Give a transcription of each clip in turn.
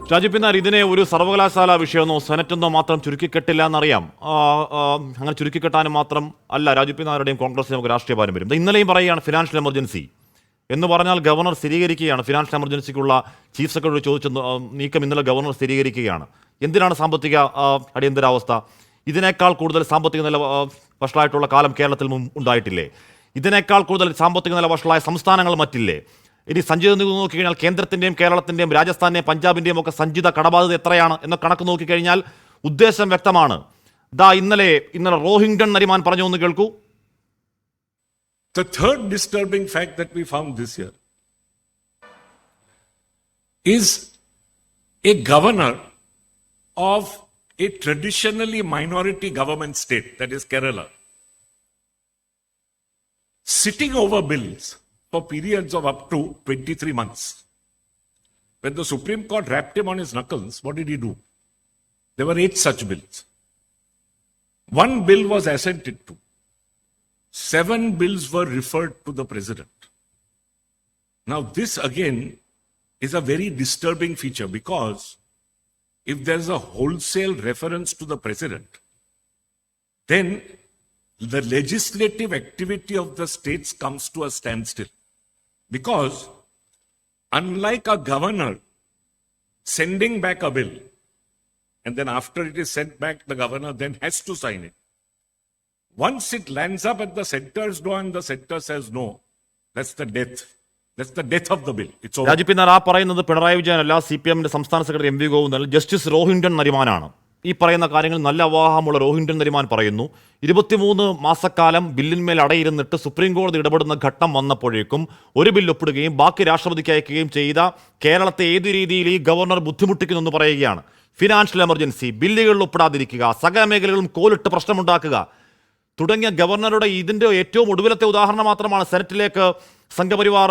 ഷാജി പിന്നാർ ഇതിനെ ഒരു സർവകലാശാല വിഷയമൊന്നോ സെനറ്റെന്നോ മാത്രം ചുരുക്കിക്കെട്ടില്ല എന്നറിയാം. അങ്ങനെ ചുരുക്കിക്കെട്ടാനും മാത്രം അല്ല രാജു പിന്നാരുടെയും കോൺഗ്രസിനും നമുക്ക് രാഷ്ട്രീയ പാരമ്പര്യം. ഇന്നലെയും പറയുകയാണ് ഫിനാൻഷ്യൽ എമർജൻസി എന്ന് പറഞ്ഞാൽ ഗവർണർ സ്ഥിരീകരിക്കുകയാണ്. ഫിനാൻഷ്യൽ എമർജൻസിക്കുള്ള ചീഫ് സെക്രട്ടറി ചോദിച്ച നീക്കം ഇന്നലെ ഗവർണർ സ്ഥിരീകരിക്കുകയാണ്. എന്തിനാണ് സാമ്പത്തിക അടിയന്തരാവസ്ഥ? ഇതിനേക്കാൾ കൂടുതൽ സാമ്പത്തിക നില വഷളായിട്ടുള്ള കാലം കേരളത്തിൽ ഉണ്ടായിട്ടില്ലേ? ഇതിനേക്കാൾ കൂടുതൽ സാമ്പത്തിക നില വഷളായ സംസ്ഥാനങ്ങൾ മറ്റില്ലേ? ഇനി സഞ്ചിത നികുതി നോക്കിക്കഴിഞ്ഞാൽ കേന്ദ്രത്തിൻ്റെയും കേരളത്തിൻ്റെയും രാജസ്ഥാൻ്റെയും പഞ്ചാബിൻ്റെയും ഒക്കെ സഞ്ചിത കടബാധ്യത എത്രയാണ് എന്ന കണക്ക് നോക്കിക്കഴിഞ്ഞാൽ ഉദ്ദേശം വ്യക്തമാണ്. ഇന്നലെ റോഹിംഗ്ടൺ നരിമാൻ പറഞ്ഞു ഒന്ന് കേൾക്കൂ. The third disturbing fact that we found this year is a governor of a traditionally minority government state, that is Kerala, sitting over bills for periods of up to 23 months. When the Supreme Court rapped him on his knuckles, what did he do? There were 8 such bills. One bill was assented to. 7 bills were referred to the president. Now, this again is a very disturbing feature, because if there's a wholesale reference to the president, then the legislative activity of the states comes to a standstill. Because unlike a governor sending back a bill, and then after it is sent back, the governor then has to sign it. Once it lands up at the center's door and the center says no, that's the death. That's the death of the bill. It's over. Raju പിന്നാർ പറയുന്നത് പിണറായി വിജയനല്ല, CPM സംസ്ഥാന secretary MV Govindan, justice Rohinton നരിമാനാണ്. ഈ പറയുന്ന കാര്യങ്ങൾ നല്ല അവാഹമുള്ള റോഹിംഗ്ടൺ നരിമാൻ പറയുന്നു. 23 മാസക്കാലം ബില്ലിന്മേൽ അടയിരുന്നിട്ട് സുപ്രീം കോടതി ഇടപെടുന്ന ഘട്ടം വന്നപ്പോഴേക്കും ഒരു ബിൽ ഒപ്പിടുകയും ബാക്കി രാഷ്ട്രപതിക്ക് അയക്കുകയും ചെയ്ത കേരളത്തെ ഏതു രീതിയിൽ ഈ ഗവർണർ ബുദ്ധിമുട്ടിക്കുന്നു എന്ന് പറയുകയാണ്. ഫിനാൻഷ്യൽ എമർജൻസി, ബില്ലുകളിൽ ഒപ്പിടാതിരിക്കുക, സകല മേഖലകളും കോലിട്ട് പ്രശ്നമുണ്ടാക്കുക തുടങ്ങിയ ഗവർണറുടെ ഇതിൻ്റെ ഏറ്റവും ഒടുവിലത്തെ ഉദാഹരണം മാത്രമാണ് സെനറ്റിലേക്ക് സംഘപരിവാർ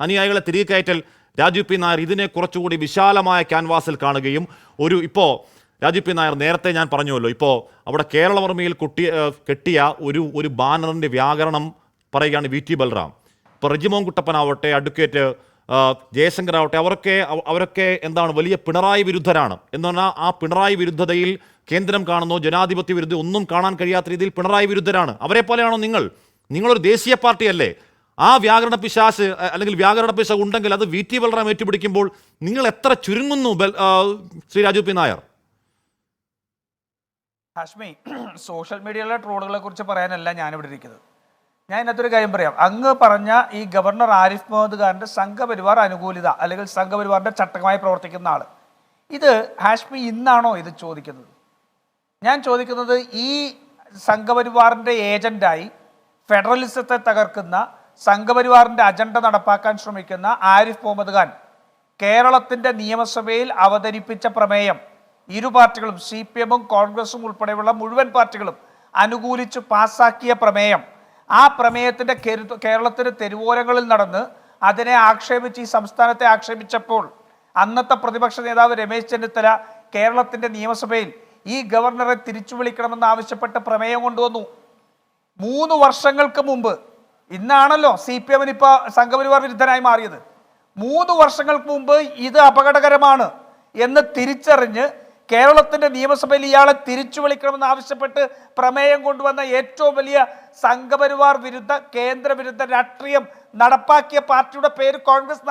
അനുയായികളെ തിരികെ കയറ്റൽ. രാജു പി നായർ ഇതിനെ കുറച്ചുകൂടി വിശാലമായ ക്യാൻവാസിൽ കാണുകയും ഇപ്പോൾ രാജു പി നായർ നേരത്തെ ഞാൻ പറഞ്ഞുവല്ലോ, ഇപ്പോൾ അവിടെ കേരളവർമ്മയിൽ കെട്ടിയ ഒരു ബാനറിൻ്റെ വ്യാകരണം പറയുകയാണ് VT ബൽറാം. ഇപ്പോൾ റെജിമോൻ കുട്ടപ്പനാവട്ടെ, അഡ്വക്കേറ്റ് ജയശങ്കർ ആവട്ടെ, അവരൊക്കെ എന്താണ് വലിയ പിണറായി വിരുദ്ധരാണ്. എന്ന് പറഞ്ഞാൽ ആ പിണറായി വിരുദ്ധതയിൽ കേന്ദ്രം കാണുന്നോ ജനാധിപത്യ വിരുദ്ധ ഒന്നും കാണാൻ കഴിയാത്ത രീതിയിൽ പിണറായി വിരുദ്ധരാണ്. അവരെ പോലെയാണോ നിങ്ങളൊരു ദേശീയ പാർട്ടിയല്ലേ? ആ വ്യാകരണ പിശാശ് അല്ലെങ്കിൽ വ്യാകരണ പിശ ഉണ്ടെങ്കിൽ അത് VT ബൽറാം ഏറ്റുപിടിക്കുമ്പോൾ നിങ്ങൾ എത്ര ചുരുങ്ങുന്നു ശ്രീ രാജു പി നായർ? ഹാഷ്മി, സോഷ്യൽ മീഡിയയിലെ ട്രോളുകളെ കുറിച്ച് പറയാനല്ല ഞാനിവിടെ ഇരിക്കുന്നത്. ഞാൻ ഇതിനകത്തൊരു കാര്യം പറയാം. അങ്ങ് പറഞ്ഞ ഈ ഗവർണർ ആരിഫ് മുഹമ്മദ് ഖാന്റെ സംഘപരിവാർ അനുകൂലിത അല്ലെങ്കിൽ സംഘപരിവാറിന്റെ ചട്ടകമായി പ്രവർത്തിക്കുന്ന ആള്, ഇത് ഹാഷ്മി ഇന്നാണോ ഇത് ചോദിക്കുന്നത്? ഞാൻ ചോദിക്കുന്നത്, ഈ സംഘപരിവാറിന്റെ ഏജന്റായി ഫെഡറലിസത്തെ തകർക്കുന്ന സംഘപരിവാറിന്റെ അജണ്ട നടപ്പാക്കാൻ ശ്രമിക്കുന്ന ആരിഫ് മുഹമ്മദ് ഖാൻ കേരളത്തിന്റെ നിയമസഭയിൽ അവതരിപ്പിച്ച പ്രമേയം ഇരു പാർട്ടികളും CPM-ഉം കോൺഗ്രസും ഉൾപ്പെടെയുള്ള മുഴുവൻ പാർട്ടികളും അനുകൂലിച്ച് പാസ്സാക്കിയ പ്രമേയം, ആ പ്രമേയത്തിന്റെ കേരളത്തിന് തെരുവോരങ്ങളിൽ നടന്ന് അതിനെ ആക്ഷേപിച്ച് ഈ സംസ്ഥാനത്തെ ആക്ഷേപിച്ചപ്പോൾ അന്നത്തെ പ്രതിപക്ഷ നേതാവ് രമേശ് ചെന്നിത്തല കേരളത്തിന്റെ നിയമസഭയിൽ ഈ ഗവർണറെ തിരിച്ചു വിളിക്കണമെന്ന് ആവശ്യപ്പെട്ട് പ്രമേയം കൊണ്ടുവന്നു. 3 വർഷങ്ങൾക്ക് മുമ്പ്, ഇന്നാണല്ലോ CPM-ന് ഇപ്പോൾ സംഘപരിവാർ വിരുദ്ധനായി മാറിയത്. 3 വർഷങ്ങൾക്ക് മുമ്പ് ഇത് അപകടകരമാണ് എന്ന് തിരിച്ചറിഞ്ഞ് കേരളത്തിന്റെ നിയമസഭയിൽ ഇയാളെ തിരിച്ചു വിളിക്കണമെന്ന് ആവശ്യപ്പെട്ട് പ്രമേയം കൊണ്ടുവന്ന ഏറ്റവും വലിയ സംഘപരിവാർ വിരുദ്ധ കേന്ദ്ര വിരുദ്ധ രാഷ്ട്രീയം നടപ്പാക്കിയ പാർട്ടിയുടെ പേര് കോൺഗ്രസ്.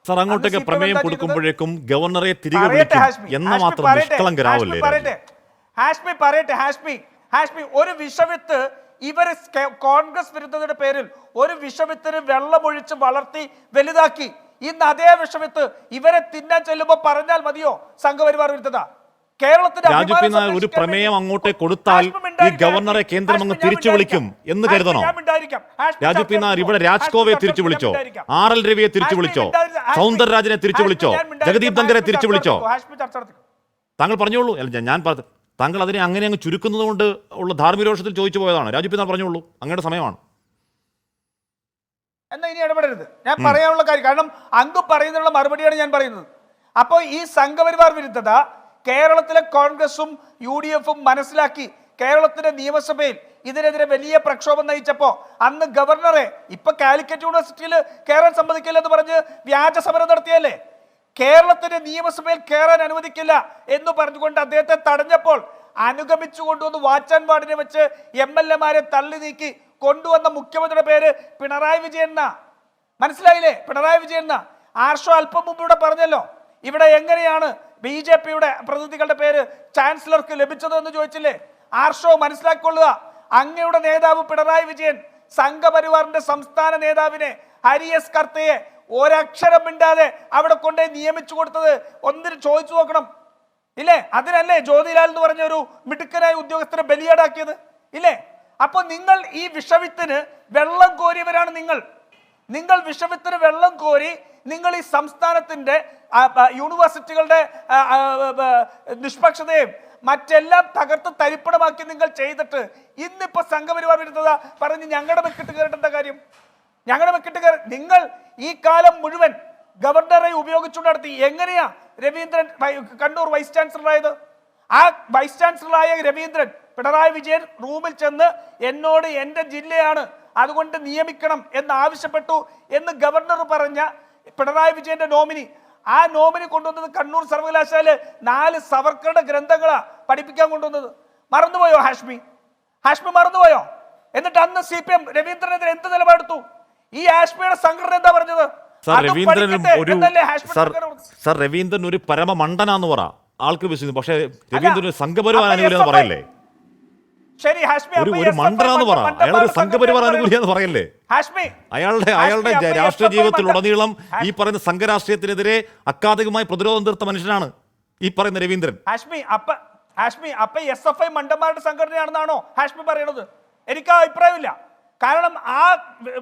സർ, അങ്ങോട്ടേക്ക് പ്രമേയം കൊടുക്കുമ്പോഴേക്കും ഗവർണറെ തിരികെ വിളിക്കും എന്ന മാത്രം നിഷ്കളങ്കരാവല്ലേ? ഹാഷ്മി, ഒരു വിഷവിത്ത് ഇവര് കോൺഗ്രസ് വിരുദ്ധതയുടെ പേരിൽ ഒരു വിഷവിത്തിന് വെള്ളമൊഴിച്ച് വളർത്തി വലുതാക്കി. ഇന്ന് അതേ വിഷവിത്ത് ഇവരെ തിന്നാൻ ചെല്ലുമ്പോൾ പറഞ്ഞാൽ മതിയോ സംഘപരിവാർ വിരുദ്ധത? രാജു പി നായർ ഒരു പ്രമേയം അങ്ങോട്ടേ കൊടുത്താൽ ഈ ഗവർണറെ കേന്ദ്രം അങ്ങ് തിരിച്ചു വിളിക്കും എന്ന് കരുതണോ? രാജു പി നായർ ഇവിടെ രാജ്കോവയെ തിരിച്ചു വിളിച്ചോ? RL രവിയെ തിരിച്ചു വിളിച്ചോ? സൗന്ദരരാജനെ തിരിച്ചു വിളിച്ചോ? ജഗദീപ് ധങ്കരെ തിരിച്ചു വിളിച്ചോ? താങ്കൾ പറഞ്ഞോളൂ. താങ്കൾ അതിനെ അങ്ങനെ അങ്ങ് ചുരുക്കുന്നത് കൊണ്ട് ഉള്ള ധാർമ്മികരോഷത്തിൽ ചോദിച്ചു പോയതാണ്. രാജു പി നായർ പറഞ്ഞോളൂ, അങ്ങയുടെ സമയമാണ്. എന്നാ ഇനി ഇടപെടരുത്. ഞാൻ പറയാനുള്ള കാര്യം, കാരണം അങ്ങ് പറയുന്നതിനുള്ള മറുപടിയാണ് ഞാൻ പറയുന്നത്. അപ്പോൾ ഈ സംഘപരിവാർ വിരുദ്ധത കേരളത്തിലെ കോൺഗ്രസും UDF-ഉം മനസ്സിലാക്കി കേരളത്തിന്റെ നിയമസഭയിൽ ഇതിനെതിരെ വലിയ പ്രക്ഷോഭം നയിച്ചപ്പോൾ അന്ന് ഗവർണറെ ഇപ്പൊ കാലിക്കറ്റ് യൂണിവേഴ്സിറ്റിയിൽ കയറാൻ സമ്മതിക്കില്ലെന്ന് പറഞ്ഞ് വ്യാജ സമരം നടത്തിയല്ലേ? കേരളത്തിന്റെ നിയമസഭയിൽ കയറാൻ അനുവദിക്കില്ല എന്ന് പറഞ്ഞുകൊണ്ട് അദ്ദേഹത്തെ തടഞ്ഞപ്പോൾ അനുഗമിച്ചു കൊണ്ടുവന്ന് വാച്ചാൻ വാർഡിനെ വെച്ച് MLA-മാരെ തള്ളി നീക്കി കൊണ്ടുവന്ന മുഖ്യമന്ത്രിയുടെ പേര് പിണറായി വിജയൻ എന്നാ. മനസ്സിലായില്ലേ? പിണറായി വിജയൻ എന്നാ. ആർഷോ അല്പം മുമ്പ് ഇവിടെ പറഞ്ഞല്ലോ, ഇവിടെ എങ്ങനെയാണ് BJP-യുടെ പ്രതിനിധികളുടെ പേര് ചാൻസലർക്ക് ലഭിച്ചത് എന്ന് ചോദിച്ചില്ലേ? ആർഷോ മനസ്സിലാക്കിക്കൊള്ളുക, അങ്ങയുടെ നേതാവ് പിണറായി വിജയൻ സംഘപരിവാറിന്റെ സംസ്ഥാന നേതാവിനെ ഹരിയസ് കർത്തയെ ഒരക്ഷരം മിണ്ടാതെ അവിടെ കൊണ്ടേ നിയമിച്ചു കൊടുത്തത് ഒന്നിന് ചോദിച്ചു നോക്കണം ഇല്ലേ? അതിനല്ലേ ജ്യോതിലാൽ എന്ന് പറഞ്ഞ ഒരു മിടുക്കനായ ഉദ്യോഗസ്ഥരെ ബലിയാടാക്കിയത് ഇല്ലേ? അപ്പൊ നിങ്ങൾ ഈ വിഷവിത്തിന് വെള്ളം കോരിയവരാണ് നിങ്ങൾ വിഷവിത്തിന് വെള്ളം കോരി നിങ്ങൾ ഈ സംസ്ഥാനത്തിന്റെ യൂണിവേഴ്സിറ്റികളുടെ നിഷ്പക്ഷതയും മറ്റെല്ലാം തകർത്ത് തരിപ്പണമാക്കി നിങ്ങൾ ചെയ്തിട്ട് ഇന്നിപ്പോ സംഘപരിവാർ വിരുദ്ധത പറഞ്ഞ് ഞങ്ങളുടെ മെക്കിട്ട് കയറേണ്ട കാര്യം? ഞങ്ങളുടെ മെക്കിട്ട് കയറി നിങ്ങൾ ഈ കാലം മുഴുവൻ ഗവർണറെ ഉപയോഗിച്ചുകൊണ്ട് നടത്തി. എങ്ങനെയാ രവീന്ദ്രൻ കണ്ണൂർ വൈസ് ചാൻസലറായത്? ആ വൈസ് ചാൻസലറായ രവീന്ദ്രൻ പിണറായി വിജയൻ റൂമിൽ ചെന്ന് എന്നോട് എൻ്റെ ജില്ലയാണ് അതുകൊണ്ട് നിയമിക്കണം എന്ന് ആവശ്യപ്പെട്ടു എന്ന് ഗവർണർ പറഞ്ഞ പിണറായി വിജയന്റെ നോമിനി, ആ നോമിനി കൊണ്ടുവന്നത് കണ്ണൂർ സർവകലാശാല 4 സവർക്കറുടെ ഗ്രന്ഥങ്ങളാ പഠിപ്പിക്കാൻ കൊണ്ടുവന്നത്. മറന്നുപോയോ ഹാഷ്മി മറന്നുപോയോ? എന്നിട്ട് അന്ന് CPM രവീന്ദ്രനെതിരെ എന്ത് നിലപാടെടുത്തു? ഈ ഹാഷ്മിയുടെ സംഘടന എന്താ പറഞ്ഞത്? രവീന്ദ്രൻ ഒരു പരമമണ്ടനാന്ന് പറ ആൾക്ക് വിശ്വസിക്കുന്നു. പക്ഷെ രവീന്ദ്രൻ സംഘപരിവാർ അനുകൂലിയെന്ന് പറയല്ലേ? ശരി ഹാഷ്മി, ഒരു മണ്ടനാന്ന് പറ, അയാളൊരു സംഘപരിവാർ അനുകൂലിയെന്ന് പറയല്ലേ? അയാളുടെ രാഷ്ട്രീയ ജീവിതത്തിലുടനീളം ഈ പറയുന്ന സംഘരാഷ്ട്രീയത്തിനെതിരെ അക്കാദമികമായി പ്രതിരോധം തീർത്ത മനുഷ്യനാണ് ഈ പറയുന്ന രവീന്ദ്രൻ. ഹാഷ്മി അപ്പൊ SFI മണ്ടന്മാരുടെ സംഘടനയാണെന്നാണോ ഹാഷ്മി പറയണത്? എനിക്ക് ആ അഭിപ്രായമില്ല. കാരണം ആ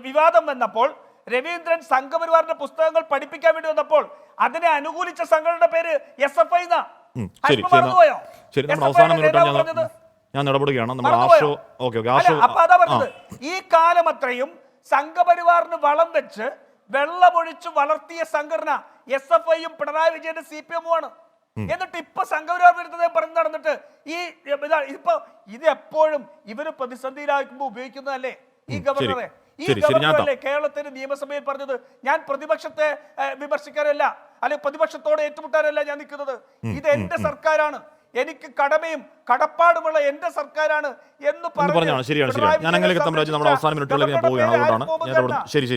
വിവാദം വന്നപ്പോൾ രവീന്ദ്രൻ സംഘപരിവാറിന്റെ പുസ്തകങ്ങൾ പഠിപ്പിക്കാൻ വേണ്ടി വന്നപ്പോൾ അതിനെ അനുകൂലിച്ച സംഘടനയുടെ പേര് SFI എന്നാ. ശരി, നമ്മുടെ അവസാന മിനിറ്റ് ഞാൻ ഇടപെടുകയാണ്. അപ്പൊ അതാ പറഞ്ഞത്, ഈ കാലം അത്രയും സംഘപരിവാറിന് വളം വെച്ച് വെള്ളമൊഴിച്ച് വളർത്തിയ സംഘടന SFI-യും പിണറായി വിജയന്റെ CPM-ഉം ആണ്. എന്നിട്ട് ഇപ്പൊ സംഘപരിവാർ വിരുദ്ധത പറഞ്ഞു നടന്നിട്ട് ഇപ്പൊ ഇത് എപ്പോഴും ഇവര് പ്രതിസന്ധിയിലാക്കുമ്പോ ഉപയോഗിക്കുന്നതല്ലേ ഈ ഗവർണറെ? ഈ ഗവർണറല്ലേ കേരളത്തിന്റെ നിയമസഭയിൽ പറഞ്ഞത് ഞാൻ പ്രതിപക്ഷത്തെ വിമർശിക്കാനല്ല, അല്ലെങ്കിൽ പ്രതിപക്ഷത്തോട് ഏറ്റുമുട്ടാനല്ല ഞാൻ നിൽക്കുന്നത്, ഇത് എന്റെ സർക്കാരാണ്, എനിക്ക് കടമയും കടപ്പാടുമുള്ള എന്റെ സർക്കാരാണ് എന്ന് പറഞ്ഞാണ്. ശരിയാണ്. ഞാൻ അങ്ങനെ നമ്മുടെ അവസാന മിനിറ്റുകളിലേക്ക് ഞാൻ പോവുകയാണ്. അതുകൊണ്ടാണ് ഞാൻ ശരി